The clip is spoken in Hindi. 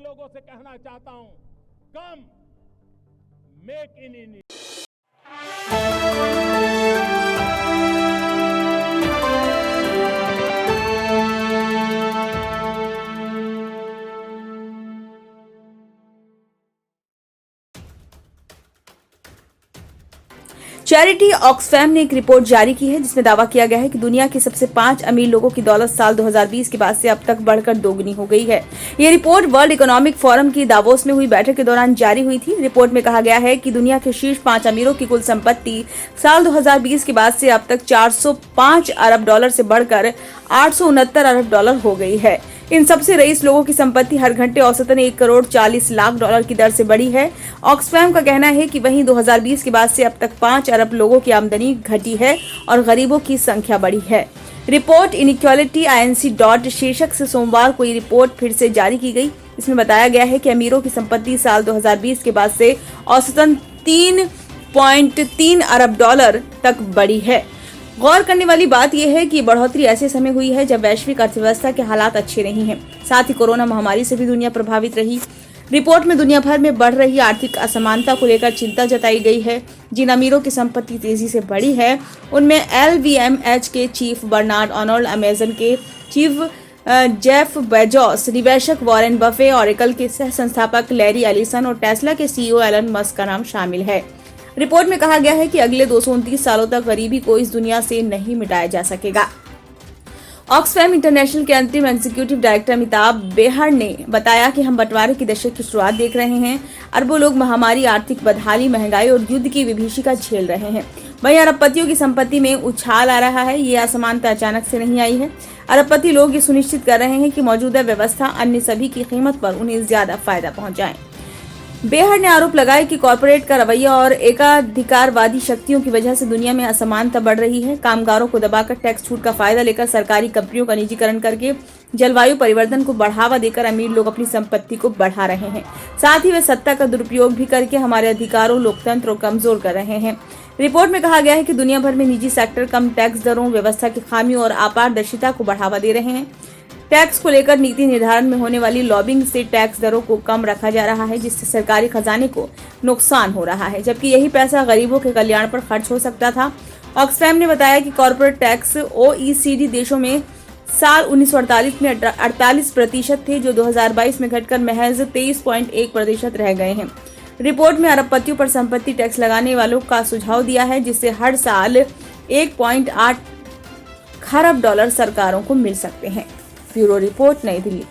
लोगों से कहना चाहता हूं, कम make in India. Charity Oxfam ने एक रिपोर्ट जारी की है जिसमें दावा किया गया है कि दुनिया के सबसे 5 अमीर लोगों की दौलत साल 2020 के बाद से अब तक बढ़कर दोगुनी हो गई है। ये रिपोर्ट वर्ल्ड इकोनॉमिक फोरम की दावोस में हुई बैठक के दौरान जारी हुई थी। रिपोर्ट में कहा गया है कि दुनिया के शीर्ष 5 अमीरों की कुल संपत्ति साल 2020 के बाद से अब तक 405 अरब डॉलर से बढ़कर 869 अरब डॉलर हो गई है। इन सबसे रईस लोगों की संपत्ति हर घंटे औसतन 1 करोड़ 40 लाख डॉलर की दर से बढ़ी है। ऑक्सफैम का कहना है कि वहीं 2020 के बाद से अब तक 5 अरब लोगों की आमदनी घटी है और गरीबों की संख्या बढ़ी है। रिपोर्ट इनइक्वालिटी INC शीर्षक से सोमवार को ये रिपोर्ट फिर से जारी की गई। इसमें बताया गया है कि अमीरों की संपत्ति साल 2020 के बाद से औसतन 3.3 अरब डॉलर तक बढ़ी है। गौर करने वाली बात यह है कि ये बढ़ोतरी ऐसे समय हुई है जब वैश्विक अर्थव्यवस्था के हालात अच्छे नहीं हैं। साथ ही कोरोना महामारी से भी दुनिया प्रभावित रही। रिपोर्ट में दुनिया भर में बढ़ रही आर्थिक असमानता को लेकर चिंता जताई गई है। जिन अमीरों की संपत्ति तेजी से बढ़ी है उनमें LVMH के चीफ बर्नार्ड अर्नोल्ड, अमेजन के चीफ जेफ बेजोस, निवेशक वॉरेन बफे, ऑरेकल के सह संस्थापक लैरी एलिसन और टेस्ला के CEO एलन मस्क का नाम शामिल है। रिपोर्ट में कहा गया है कि अगले 229 सालों तक गरीबी को इस दुनिया से नहीं मिटाया जा सकेगा। ऑक्सफैम इंटरनेशनल के अंतरिम एग्जीक्यूटिव डायरेक्टर अमिताभ बेहर ने बताया कि हम बंटवारे के दशक की शुरुआत देख रहे हैं। अरबों लोग महामारी, आर्थिक बदहाली, महंगाई और युद्ध की विभीषिका झेल रहे हैं। वहीं अरबपतियों की संपत्ति में उछाल आ रहा है। ये असमानता अचानक से नहीं आई है। अरबपति लोग ये सुनिश्चित कर रहे हैं कि मौजूदा व्यवस्था अन्य सभी की कीमत पर उन्हें ज्यादा फायदा पहुंचाए। बेहर ने आरोप लगाया कि कॉरपोरेट का रवैया और एकाधिकारवादी शक्तियों की वजह से दुनिया में असमानता बढ़ रही है। कामगारों को दबाकर टैक्स छूट का फायदा लेकर सरकारी कंपनियों का निजीकरण करके जलवायु परिवर्तन को बढ़ावा देकर अमीर लोग अपनी संपत्ति को बढ़ा रहे हैं। साथ ही वे सत्ता का दुरुपयोग भी करके हमारे अधिकारों, लोकतंत्र को कमजोर कर रहे हैं। रिपोर्ट में कहा गया है कि दुनिया भर में निजी सेक्टर कम टैक्स दरों, व्यवस्था की खामियों और अपारदर्शिता को बढ़ावा दे रहे हैं। टैक्स को लेकर नीति निर्धारण में होने वाली लॉबिंग से टैक्स दरों को कम रखा जा रहा है, जिससे सरकारी खजाने को नुकसान हो रहा है, जबकि यही पैसा गरीबों के कल्याण पर खर्च हो सकता था। ऑक्सफैम ने बताया कि कॉर्पोरेट टैक्स OECD देशों में साल 1948 में 48% थे, जो 2022 में घटकर महज 23.1% रह गए हैं। रिपोर्ट में अरबपतियों पर संपत्ति टैक्स लगाने वालों का सुझाव दिया है, जिससे हर साल 1.8 खरब डॉलर सरकारों को मिल सकते हैं। ब्यूरो रिपोर्ट, नई दिल्ली।